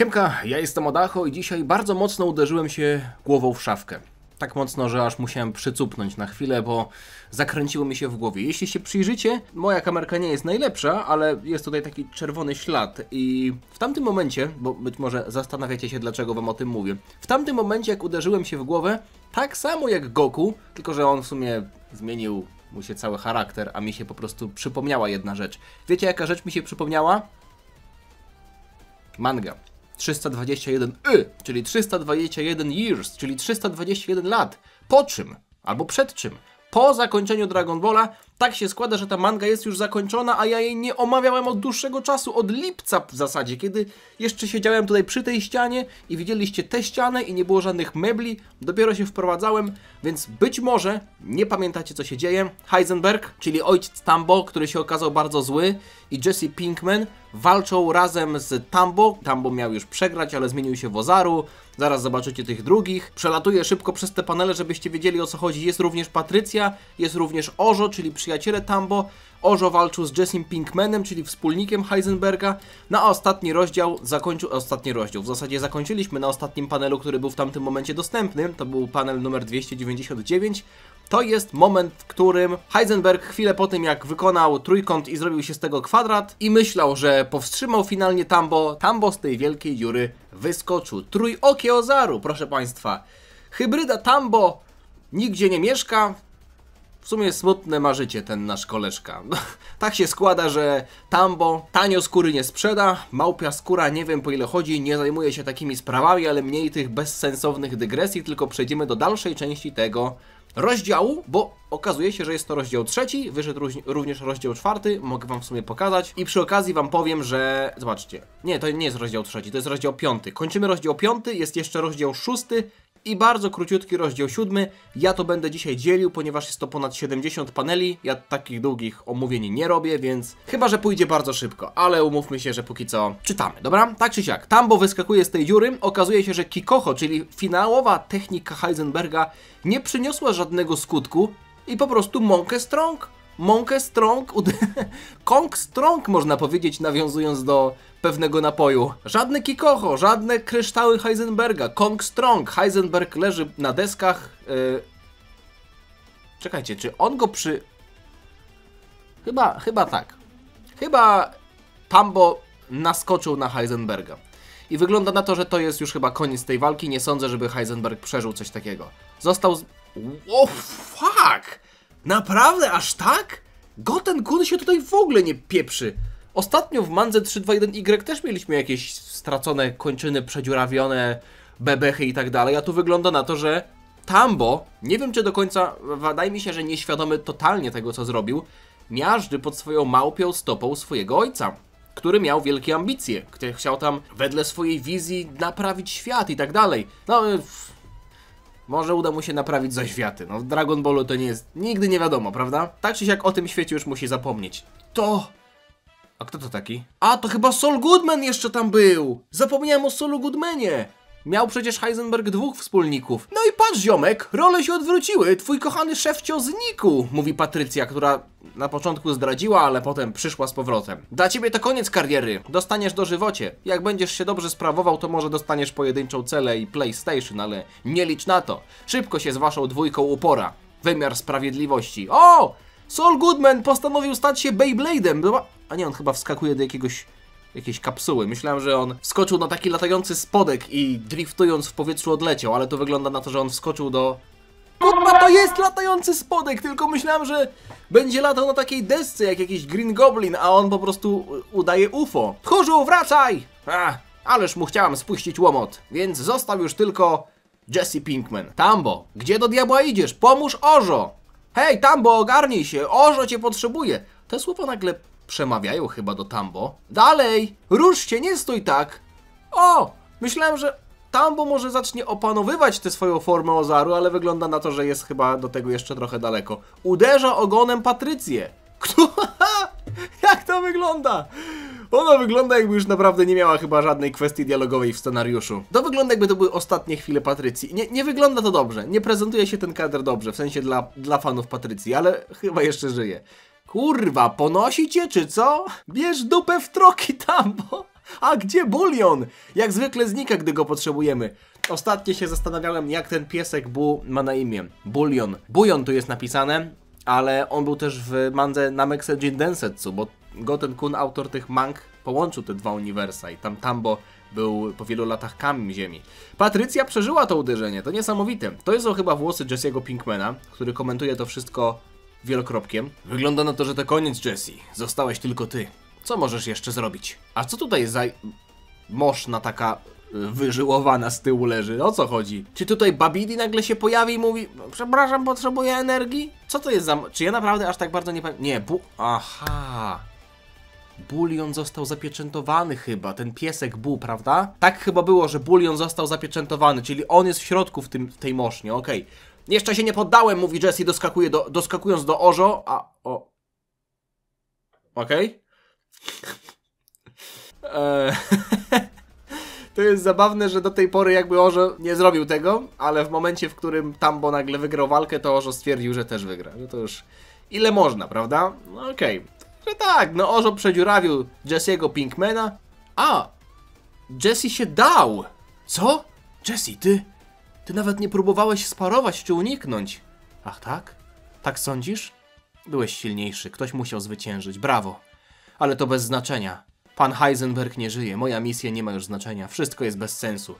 Siemka, ja jestem Odacho i dzisiaj bardzo mocno uderzyłem się głową w szafkę. Tak mocno, że aż musiałem przycupnąć na chwilę, bo zakręciło mi się w głowie. Jeśli się przyjrzycie, moja kamerka nie jest najlepsza, ale jest tutaj taki czerwony ślad i w tamtym momencie, bo być może zastanawiacie się, dlaczego wam o tym mówię. W tamtym momencie, jak uderzyłem się w głowę, tak samo jak Goku, tylko że on w sumie zmienił mu się cały charakter, a mi się po prostu przypomniała jedna rzecz. Wiecie, jaka rzecz mi się przypomniała? Manga. 321 czyli 321 years, czyli 321 lat. Po czym? Albo przed czym? Po zakończeniu Dragon Balla tak się składa, że ta manga jest już zakończona, a ja jej nie omawiałem od dłuższego czasu, od lipca w zasadzie, kiedy jeszcze siedziałem tutaj przy tej ścianie i widzieliście tę ścianę i nie było żadnych mebli, dopiero się wprowadzałem, więc być może nie pamiętacie, co się dzieje. Heisenberg, czyli ojciec Tambo, który się okazał bardzo zły, i Jesse Pinkman walczą razem z Tambo. Tambo miał już przegrać, ale zmienił się w Ozaru. Zaraz zobaczycie tych drugich. Przelatuję szybko przez te panele, żebyście wiedzieli, o co chodzi. Jest również Patrycja, jest również Ojo, czyli przyjaciele Tambo. Ojo walczył z Jessem Pinkmanem, czyli wspólnikiem Heisenberga. Na ostatni rozdział w zasadzie zakończyliśmy na ostatnim panelu, który był w tamtym momencie dostępny. To był panel numer 299. To jest moment, w którym Heisenberg chwilę po tym, jak wykonał trójkąt i zrobił się z tego kwadrat i myślał, że powstrzymał finalnie Tambo, Tambo z tej wielkiej dziury wyskoczył. Trójokie Ozaru, proszę Państwa. Hybryda Tambo nigdzie nie mieszka. W sumie smutne ma życie ten nasz koleżka. Tak się składa, że Tambo tanio skóry nie sprzeda, małpia skóra nie wiem po ile chodzi, nie zajmuje się takimi sprawami, ale mniej tych bezsensownych dygresji, tylko przejdziemy do dalszej części tego rozdziału, bo okazuje się, że jest to rozdział trzeci, wyszedł również rozdział czwarty, mogę wam w sumie pokazać i przy okazji wam powiem, że... Zobaczcie, nie, to nie jest rozdział trzeci, to jest rozdział piąty. Kończymy rozdział piąty, jest jeszcze rozdział szósty i bardzo króciutki rozdział siódmy. Ja to będę dzisiaj dzielił, ponieważ jest to ponad 70 paneli, ja takich długich omówień nie robię, więc chyba, że pójdzie bardzo szybko, ale umówmy się, że póki co czytamy, dobra? Tak czy siak, Tambo wyskakuje z tej dziury, okazuje się, że Kikoho, czyli finałowa technika Heisenberga, nie przyniosła żadnego skutku i po prostu Monkey Strong, Kong Strong można powiedzieć, nawiązując do pewnego napoju. Żadne Kikoho, żadne kryształy Heisenberga, Kong Strong. Heisenberg leży na deskach. Czekajcie, czy on go Chyba tak. Chyba Tambo naskoczył na Heisenberga. I wygląda na to, że to jest już chyba koniec tej walki. Nie sądzę, żeby Heisenberg przeżył coś takiego. Został Oh fuck! Naprawdę aż tak? Goten-kun się tutaj w ogóle nie pieprzy. Ostatnio w mandze 321Y też mieliśmy jakieś stracone kończyny, przedziurawione bebechy i tak dalej, a tu wygląda na to, że Tambo, nie wiem czy do końca, wydaje mi się, że nieświadomy totalnie tego, co zrobił, miażdży pod swoją małpią stopą swojego ojca, który miał wielkie ambicje, który chciał tam wedle swojej wizji naprawić świat i tak dalej. No... Może uda mu się naprawić zaświaty. No w Dragon Ballu to nie jest... Nigdy nie wiadomo, prawda? Tak czy siak o tym świecie już musi zapomnieć. A kto to taki? A, to chyba Saul Goodman jeszcze tam był! Zapomniałem o Saulu Goodmanie! Miał przecież Heisenberg dwóch wspólników. No i patrz, ziomek, role się odwróciły. Twój kochany szefcio znikł, mówi Patrycja, która na początku zdradziła, ale potem przyszła z powrotem. Dla ciebie to koniec kariery. Dostaniesz dożywocie. Jak będziesz się dobrze sprawował, to może dostaniesz pojedynczą celę i PlayStation, ale nie licz na to. Szybko się z waszą dwójką upora. Wymiar sprawiedliwości. O! Saul Goodman postanowił stać się Beyblade'em. A nie, on chyba wskakuje do jakiejś kapsuły. Myślałem, że on wskoczył na taki latający spodek i driftując w powietrzu odleciał, ale to wygląda na to, że on wskoczył do... Kurwa, to jest latający spodek, tylko myślałem, że będzie latał na takiej desce jak jakiś Green Goblin, a on po prostu udaje UFO. Tchórzu, wracaj! Ależ mu chciałem spuścić łomot, więc został już tylko Jesse Pinkman. Tambo, gdzie do diabła idziesz? Pomóż Ojo! Hej, Tambo, ogarnij się, Ojo cię potrzebuje. Te słowa nagle przemawiają chyba do Tambo. Dalej! Rusz się, nie stój tak! O! Myślałem, że Tambo może zacznie opanowywać tę swoją formę Ozaru, ale wygląda na to, że jest chyba do tego jeszcze trochę daleko. Uderza ogonem Patrycję. Jak to wygląda? Ona wygląda, jakby już naprawdę nie miała chyba żadnej kwestii dialogowej w scenariuszu. To wygląda, jakby to były ostatnie chwile Patrycji. Nie wygląda to dobrze. Nie prezentuje się ten kadr dobrze, w sensie dla fanów Patrycji, ale chyba jeszcze żyje. Kurwa, ponosi cię, czy co? Bierz dupę w troki, Tambo! A gdzie Bulion? Jak zwykle znika, gdy go potrzebujemy. Ostatnio się zastanawiałem, jak ten piesek Bu ma na imię. Bulion. Bujon tu jest napisane, ale on był też w mandze Nameksel Jindensetsu, bo Goten Kun, autor tych mang, połączył te dwa uniwersa i tam Tambo był po wielu latach kamiem ziemi. Patrycja przeżyła to uderzenie, to niesamowite. To są chyba włosy Jesse'ego Pinkmana, który komentuje to wszystko wielokropkiem. Wygląda na to, że to koniec, Jesse. Zostałeś tylko ty. Co możesz jeszcze zrobić? A co tutaj za moszna taka wyżyłowana z tyłu leży? O co chodzi? Czy tutaj Babidi nagle się pojawi i mówi: przepraszam, potrzebuję energii? Co to jest za... Czy ja naprawdę aż tak bardzo nie pamiętam? Nie, Aha. Bulion został zapieczętowany chyba, ten piesek Bu, prawda? Tak chyba było, że Bulion został zapieczętowany, czyli on jest w środku w tej mosznie, okej. Jeszcze się nie poddałem, mówi Jesse, doskakując do Ojo, Okej. To jest zabawne, że do tej pory jakby Ojo nie zrobił tego, ale w momencie, w którym Tambo nagle wygrał walkę, to Ojo stwierdził, że też wygra. No to już ile można, prawda? No okej. Że tak, no Ojo przedziurawił Jesse'ego Pinkmana. A! Jesse się dał! Co? Jesse, ty nawet nie próbowałeś sparować czy uniknąć. Ach tak? Tak sądzisz? Byłeś silniejszy, ktoś musiał zwyciężyć, brawo. Ale to bez znaczenia. Pan Heisenberg nie żyje, moja misja nie ma już znaczenia, wszystko jest bez sensu.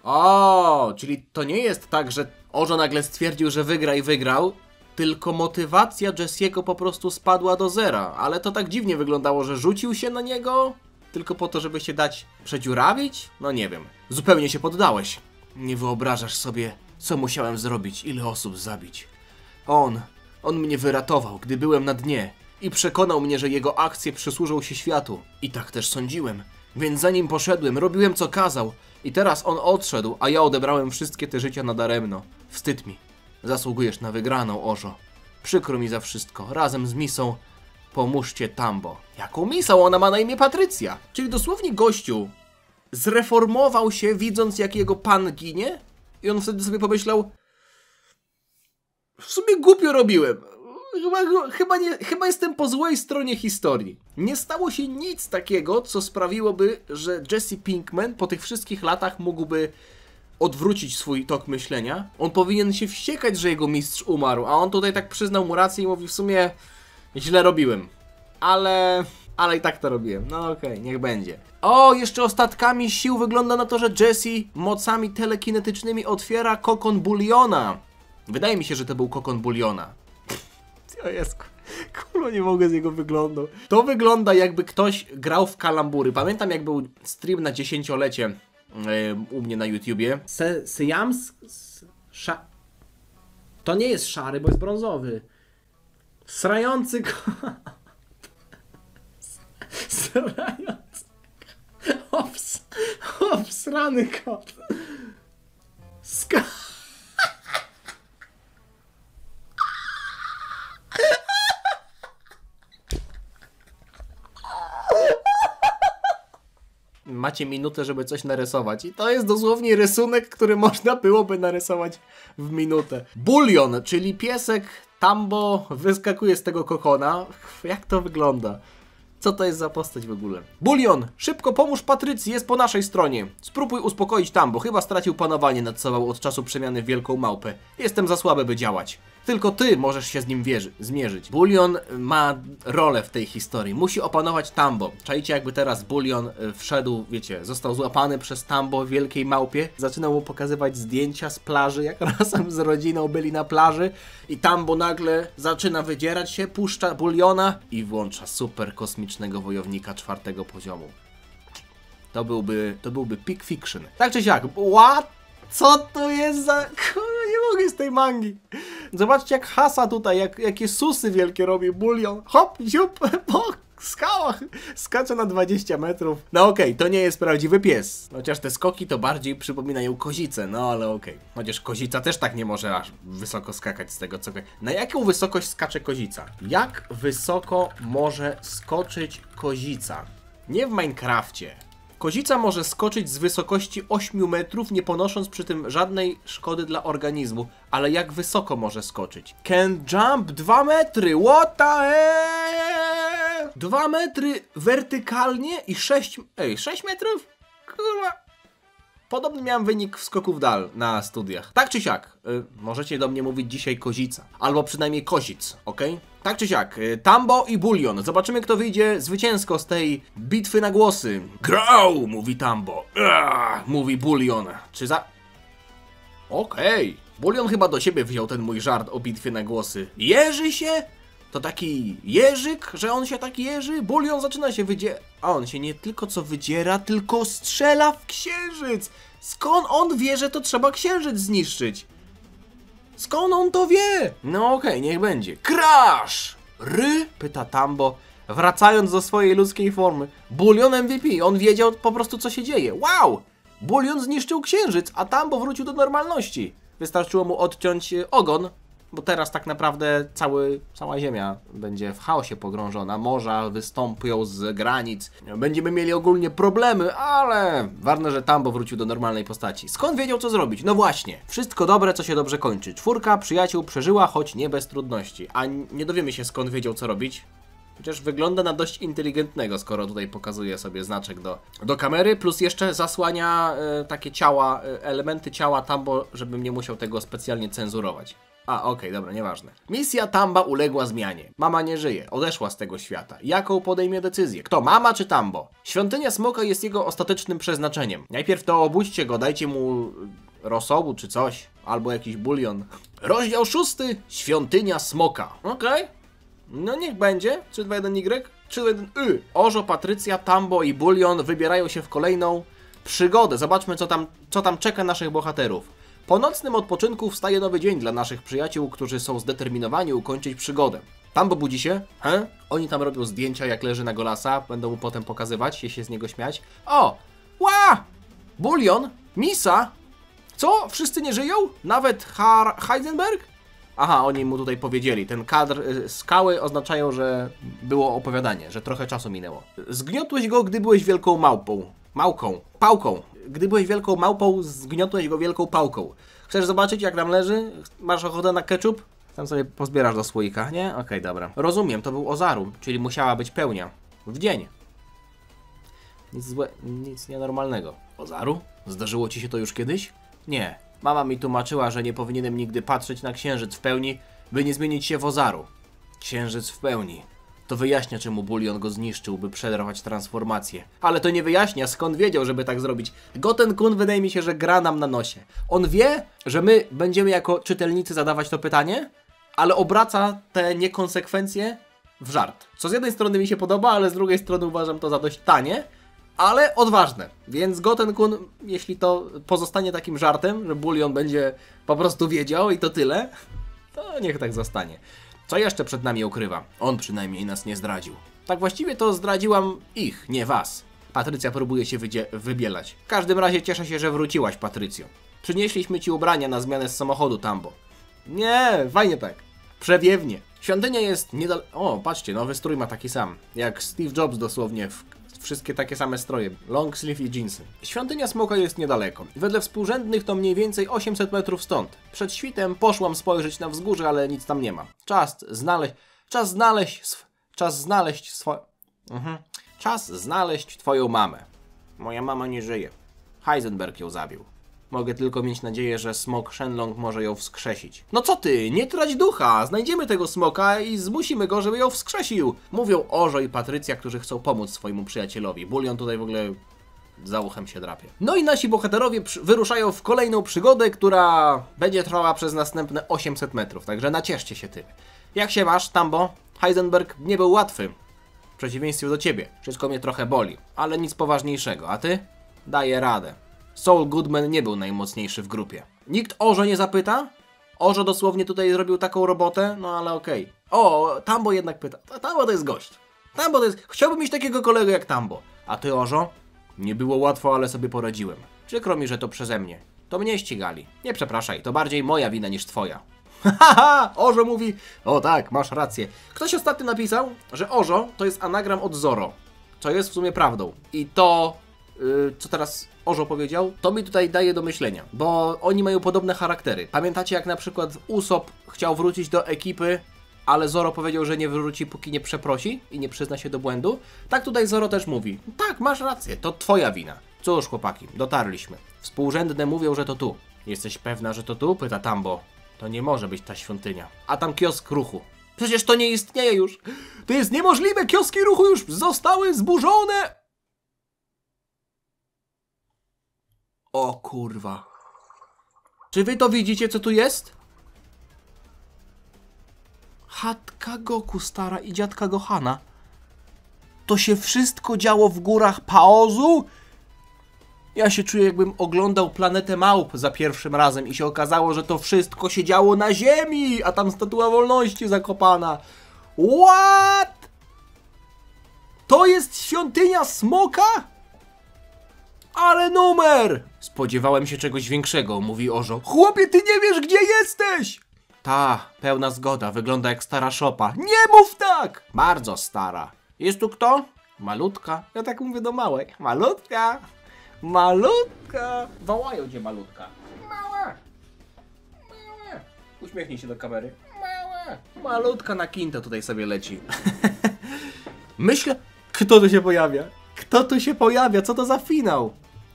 O, czyli to nie jest tak, że Ojo nagle stwierdził, że wygra i wygrał, tylko motywacja Jesse'ego po prostu spadła do zera. Ale to tak dziwnie wyglądało, że rzucił się na niego tylko po to, żeby się dać przedziurawić? No nie wiem. Zupełnie się poddałeś. Nie wyobrażasz sobie, co musiałem zrobić, ile osób zabić. On mnie wyratował, gdy byłem na dnie i przekonał mnie, że jego akcje przysłużą się światu. I tak też sądziłem. Więc za nim poszedłem, robiłem co kazał. I teraz on odszedł, a ja odebrałem wszystkie te życia nadaremno. Wstyd mi. Zasługujesz na wygraną, Ojo. Przykro mi za wszystko. Razem z Misą pomóżcie Tambo. Jaką Misą? Ona ma na imię Patrycja. Czyli dosłownie gościu zreformował się, widząc jak jego pan ginie? I on wtedy sobie pomyślał: w sumie głupio robiłem. Chyba jestem po złej stronie historii. Nie stało się nic takiego, co sprawiłoby, że Jesse Pinkman po tych wszystkich latach mógłby odwrócić swój tok myślenia. On powinien się wściekać, że jego mistrz umarł, a on tutaj tak przyznał mu rację i mówi: w sumie źle robiłem. Ale i tak to robiłem. No okej, niech będzie. O, jeszcze ostatkami sił wygląda na to, że Jesse mocami telekinetycznymi otwiera kokon Buliona. Wydaje mi się, że to był kokon Buliona. O jest, kurwa, nie mogę z jego wyglądu. To wygląda, jakby ktoś grał w kalambury. Pamiętam, jak był stream na 10-lecie u mnie na YouTubie. Syjams? To nie jest szary, bo jest brązowy. Srający kot. Srający. Obsrany kot. Macie minutę, żeby coś narysować. I to jest dosłownie rysunek, który można byłoby narysować w minutę. Bulion, czyli piesek Tambo, wyskakuje z tego kokona. Jak to wygląda? Co to jest za postać w ogóle? Bulion, szybko pomóż Patrycji, jest po naszej stronie. Spróbuj uspokoić Tambo, chyba stracił panowanie nad sobą od czasu przemiany w wielką małpę. Jestem za słaby, by działać. Tylko ty możesz się z nim zmierzyć. Bulion ma rolę w tej historii. Musi opanować Tambo. Czajcie, jakby teraz Bulion wszedł, wiecie, został złapany przez Tambo w wielkiej małpie. Zaczynał mu pokazywać zdjęcia z plaży, jak razem z rodziną byli na plaży. I Tambo nagle zaczyna wydzierać się, puszcza Buliona i włącza super kosmicznego wojownika 4. poziomu. To byłby peak fiction. Tak czy siak, what? Co to jest za... Kurwa, nie mogę z tej mangi. Zobaczcie, jak hasa tutaj, jakie susy wielkie robi Bulion. Hop, ziup, po skałach. Skacze na 20 metrów. No okej, to nie jest prawdziwy pies. Chociaż te skoki to bardziej przypominają kozicę, no ale okej. Chociaż kozica też tak nie może aż wysoko skakać z tego co... Na jaką wysokość skacze kozica? Jak wysoko może skoczyć kozica? Nie w Minecrafcie. Kozica może skoczyć z wysokości 8 metrów, nie ponosząc przy tym żadnej szkody dla organizmu. Ale jak wysoko może skoczyć? Can jump 2 metry, what the hell? 2 metry wertykalnie i 6... Ej, 6 metrów? Kurwa. Podobny miałem wynik w skoku w dal na studiach. Tak czy siak, możecie do mnie mówić dzisiaj Kozica. Albo przynajmniej Kozic, ok? Tak czy siak, Tambo i Bulion. Zobaczymy, kto wyjdzie zwycięsko z tej bitwy na głosy. Grał, mówi Tambo. Mówi Bulion. Czy za... Okej. Bulion chyba do siebie wziął ten mój żart o bitwie na głosy. Jeży się? To taki jeżyk, że on się tak jeży? Bulion zaczyna się a on się nie tylko co wydziera, tylko strzela w księżyc! Skąd on wie, że to trzeba księżyc zniszczyć? Skąd on to wie? No okej, niech będzie. Crash! Pyta Tambo, wracając do swojej ludzkiej formy. Bulion MVP, on wiedział po prostu co się dzieje. Wow! Bulion zniszczył księżyc, a Tambo wrócił do normalności. Wystarczyło mu odciąć ogon, bo teraz tak naprawdę cała Ziemia będzie w chaosie pogrążona. Morza wystąpią z granic. Będziemy mieli ogólnie problemy, ale ważne, że Tambo wrócił do normalnej postaci. Skąd wiedział, co zrobić? No właśnie. Wszystko dobre, co się dobrze kończy. 4 przyjaciół przeżyła, choć nie bez trudności. A nie dowiemy się, skąd wiedział, co robić. Chociaż wygląda na dość inteligentnego, skoro tutaj pokazuje sobie znaczek do kamery, plus jeszcze zasłania takie ciała, elementy ciała Tambo, żebym nie musiał tego specjalnie cenzurować. Okej, dobra, nieważne. Misja Tamba uległa zmianie. Mama nie żyje, odeszła z tego świata. Jaką podejmie decyzję? Kto, mama czy Tambo? Świątynia Smoka jest jego ostatecznym przeznaczeniem. Najpierw to obudźcie go, dajcie mu rosołu czy coś, albo jakiś bulion. Rozdział 6. Świątynia Smoka. Okej. No niech będzie. 3, 2, 1, Y. 3, 2, 1, Y. Orzo, Patrycja, Tambo i Bulion wybierają się w kolejną przygodę. Zobaczmy, co tam czeka naszych bohaterów. Po nocnym odpoczynku wstaje nowy dzień dla naszych przyjaciół, którzy są zdeterminowani ukończyć przygodę. Tambo budzi się. Oni tam robią zdjęcia, jak leży na golasa. Będą mu potem pokazywać, się z niego śmiać. Bulion? Misa? Co? Wszyscy nie żyją? Nawet Heisenberg? Aha, oni mu tutaj powiedzieli. Ten kadr, skały oznaczają, że było opowiadanie, że trochę czasu minęło. Zgniotłeś go, gdy byłeś wielką pałką. Gdy byłeś wielką małpą, zgniotłeś go wielką pałką. Chcesz zobaczyć, jak tam leży? Masz ochotę na ketchup? Tam sobie pozbierasz do słoika, nie? Okej, dobra. Rozumiem, to był Ozaru, czyli musiała być pełnia. W dzień. Nic nienormalnego. Ozaru? Zdarzyło ci się to już kiedyś? Nie. Mama mi tłumaczyła, że nie powinienem nigdy patrzeć na księżyc w pełni, by nie zmienić się w Ozaru. Księżyc w pełni. To wyjaśnia, czemu Bulion go zniszczył, by przerwać transformację. Ale to nie wyjaśnia, skąd wiedział, żeby tak zrobić. Goten-kun wydaje mi się, że gra nam na nosie. On wie, że my będziemy jako czytelnicy zadawać to pytanie, ale obraca te niekonsekwencje w żart. Co z jednej strony mi się podoba, ale z drugiej strony uważam to za dość tanie, ale odważne. Więc Goten-kun, jeśli to pozostanie takim żartem, że Bulion będzie po prostu wiedział i to tyle, to niech tak zostanie. Co jeszcze przed nami ukrywa? On przynajmniej nas nie zdradził. Tak właściwie to zdradziłam ich, nie was. Patrycja próbuje się wybielać. W każdym razie cieszę się, że wróciłaś, Patrycjo. Przynieśliśmy ci ubrania na zmianę z samochodu, Tambo. Nie, fajnie tak. Przewiewnie. Świątynia jest niedaleko... O, patrzcie, nowy strój ma taki sam. Jak Steve Jobs dosłownie, wszystkie takie same stroje. Long sleeve i jeansy. Świątynia Smoka jest niedaleko. Wedle współrzędnych to mniej więcej 800 metrów stąd. Przed świtem poszłam spojrzeć na wzgórze, ale nic tam nie ma. Czas znaleźć twoją mamę. Moja mama nie żyje. Heisenberg ją zabił. Mogę tylko mieć nadzieję, że smok Shenlong może ją wskrzesić. No co ty, nie trać ducha! Znajdziemy tego smoka i zmusimy go, żeby ją wskrzesił! Mówią Orzo i Patrycja, którzy chcą pomóc swojemu przyjacielowi. Bulion tutaj w ogóle za uchem się drapie. No i nasi bohaterowie wyruszają w kolejną przygodę, która będzie trwała przez następne 800 metrów. Także nacieszcie się tym. Jak się masz, Tambo? Heisenberg nie był łatwy. W przeciwieństwie do ciebie. Wszystko mnie trochę boli, ale nic poważniejszego. A ty? Daję radę. Saul Goodman nie był najmocniejszy w grupie. Nikt Orzo nie zapyta? Orzo dosłownie tutaj zrobił taką robotę, no ale okej. O, Tambo jednak pyta. Tambo to jest gość. Tambo to jest... Chciałbym mieć takiego kolegę jak Tambo. A ty, Orzo? Nie było łatwo, ale sobie poradziłem. Przykro mi, że to przeze mnie. To mnie ścigali. Nie przepraszaj, to bardziej moja wina niż twoja. Haha, Orzo mówi... O tak, masz rację. Ktoś ostatnio napisał, że Orzo to jest anagram od Zoro. Co jest w sumie prawdą. I to... co teraz Orzo powiedział, to mi tutaj daje do myślenia, bo oni mają podobne charaktery. Pamiętacie, jak na przykład Usopp chciał wrócić do ekipy, ale Zoro powiedział, że nie wróci, póki nie przeprosi i nie przyzna się do błędu. Tak tutaj Zoro też mówi. Tak, masz rację, to twoja wina. Cóż, chłopaki, dotarliśmy. Współrzędne mówią, że to tu. Jesteś pewna, że to tu? Pyta Tambo. To nie może być ta świątynia. A tam kiosk ruchu. Przecież to nie istnieje już. To jest niemożliwe, kioski ruchu już zostały zburzone. O kurwa. Czy wy to widzicie, co tu jest? Chatka Goku stara i dziadka Gohana. To się wszystko działo w górach Paozu? Ja się czuję, jakbym oglądał Planetę Małp za pierwszym razem i się okazało, że to wszystko się działo na ziemi, a tam Statua Wolności zakopana. What? To jest świątynia smoka? Ale numer! Spodziewałem się czegoś większego, mówi Orzo. Chłopie, ty nie wiesz, gdzie jesteś! Ta, pełna zgoda, wygląda jak stara szopa. Nie mów tak! Bardzo stara. Jest tu kto? Malutka. Ja tak mówię do małej. Malutka! Malutka! Wołają cię malutka. Mała! Mała! Uśmiechnij się do kamery. Mała! Malutka na kinto tutaj sobie leci. Myślę... Kto tu się pojawia? Kto tu się pojawia? Co to za finał?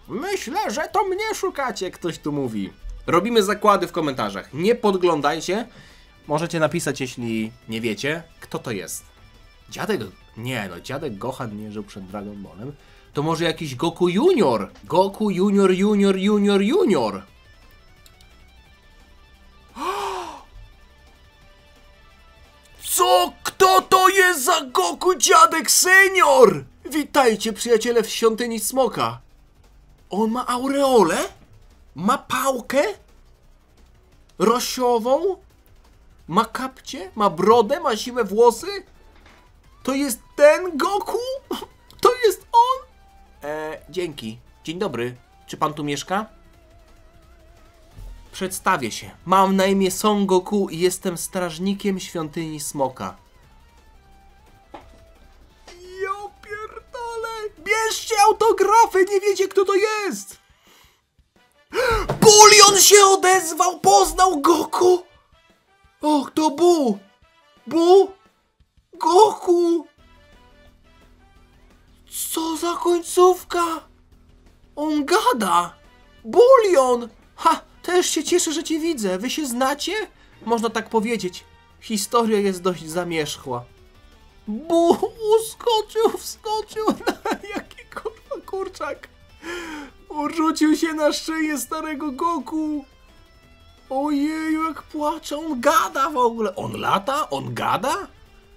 Myślę, że to mnie szukacie, ktoś tu mówi. Robimy zakłady w komentarzach. Nie podglądajcie. Możecie napisać, jeśli nie wiecie, kto to jest. Dziadek... Nie no, dziadek Gohan nie żył przed Dragon Ballem. To może jakiś Goku Junior? Goku Junior, Junior, Junior, Junior. Co? Kto to jest za Goku dziadek senior? Witajcie, przyjaciele, w świątyni smoka. On ma aureolę? Ma pałkę? Rosiową? Ma kapcie? Ma brodę? Ma siwe włosy? To jest ten Goku? To jest on? Dzięki. Dzień dobry. Czy pan tu mieszka? Przedstawię się. Mam na imię Son Goku i jestem strażnikiem świątyni smoka. Jo pierdolę! Bierzcie autografy! Nie wiecie, kto to jest! Bulion się odezwał! Poznał Goku! Och, to Bu! Bu! Goku! Co za końcówka? On gada! Bulion! Ha! Też się cieszę, że cię widzę. Wy się znacie? Można tak powiedzieć. Historia jest dość zamierzchła. Bu! Wskoczył na jaki kurwa kurczak. Urzucił się na szyję starego Goku. Ojeju, jak płacze. On gada w ogóle. On lata? On gada?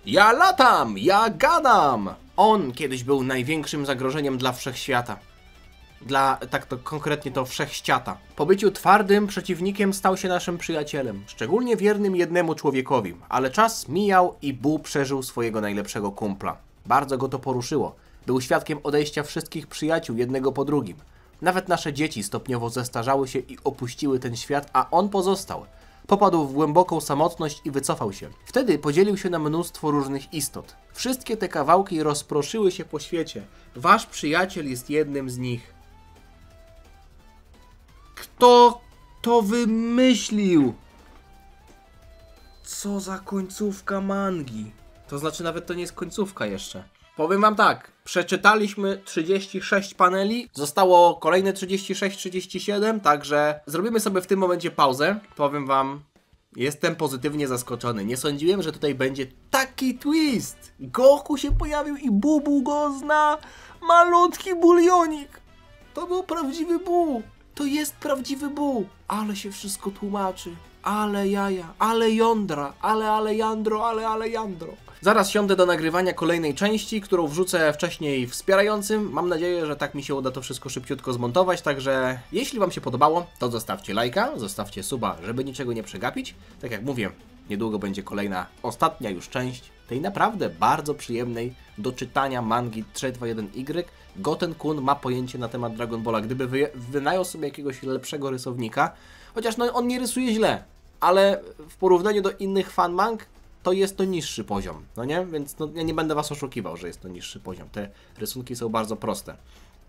Ja latam! Ja gadam! On kiedyś był największym zagrożeniem dla wszechświata. Tak to konkretnie to wszechściata. Po byciu twardym przeciwnikiem stał się naszym przyjacielem. Szczególnie wiernym jednemu człowiekowi. Ale czas mijał i Bu przeżył swojego najlepszego kumpla. Bardzo go to poruszyło. Był świadkiem odejścia wszystkich przyjaciół jednego po drugim. Nawet nasze dzieci stopniowo zestarzały się i opuściły ten świat, a on pozostał. Popadł w głęboką samotność i wycofał się. Wtedy podzielił się na mnóstwo różnych istot. Wszystkie te kawałki rozproszyły się po świecie. Wasz przyjaciel jest jednym z nich. Kto to wymyślił? Co za końcówka mangi? To znaczy nawet to nie jest końcówka jeszcze. Powiem wam tak, przeczytaliśmy 36 paneli, zostało kolejne 36-37, także zrobimy sobie w tym momencie pauzę. Powiem wam, jestem pozytywnie zaskoczony. Nie sądziłem, że tutaj będzie taki twist. Goku się pojawił i Bubu go zna. Malutki bulionik. To był prawdziwy Bu. To jest prawdziwy Bu. Ale się wszystko tłumaczy. Ale jaja, ale jądra, ale jandro, ale jandro. Zaraz siądę do nagrywania kolejnej części, którą wrzucę wcześniej wspierającym. Mam nadzieję, że tak mi się uda to wszystko szybciutko zmontować, także jeśli wam się podobało, to zostawcie lajka, zostawcie suba, żeby niczego nie przegapić. Tak jak mówię, niedługo będzie kolejna, ostatnia już część tej naprawdę bardzo przyjemnej do czytania mangi 321Y. Goten-kun ma pojęcie na temat Dragon Balla. Gdyby wynajął sobie jakiegoś lepszego rysownika, chociaż no, on nie rysuje źle, ale w porównaniu do innych fanmang to jest to niższy poziom, no nie? Więc no, ja nie będę was oszukiwał, że jest to niższy poziom. Te rysunki są bardzo proste.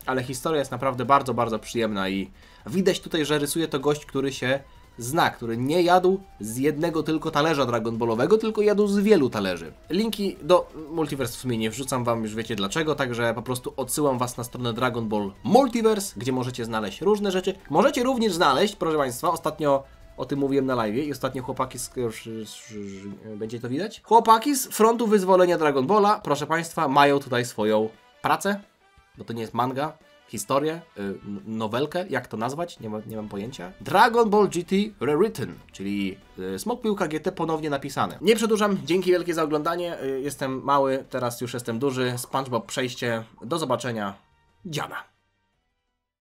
Ale historia jest naprawdę bardzo, bardzo przyjemna i widać tutaj, że rysuje to gość, który się znak, który nie jadł z jednego tylko talerza Dragon Ballowego, tylko jadł z wielu talerzy. Linki do Multiverse w sumie nie wrzucam wam, już wiecie dlaczego, także po prostu odsyłam was na stronę Dragon Ball Multiverse, gdzie możecie znaleźć różne rzeczy. Możecie również znaleźć, proszę państwa, ostatnio o tym mówiłem na live i ostatnio chłopaki będzie to widać? Chłopaki z Frontu Wyzwolenia Dragon Balla, proszę państwa, mają tutaj swoją pracę, bo to nie jest manga, historię, nowelkę, jak to nazwać, nie mam pojęcia. Dragon Ball GT Rewritten, czyli Smok Piłka GT ponownie napisane. Nie przedłużam, dzięki wielkie za oglądanie, jestem mały, teraz już jestem duży, SpongeBob przejście, do zobaczenia, dziana.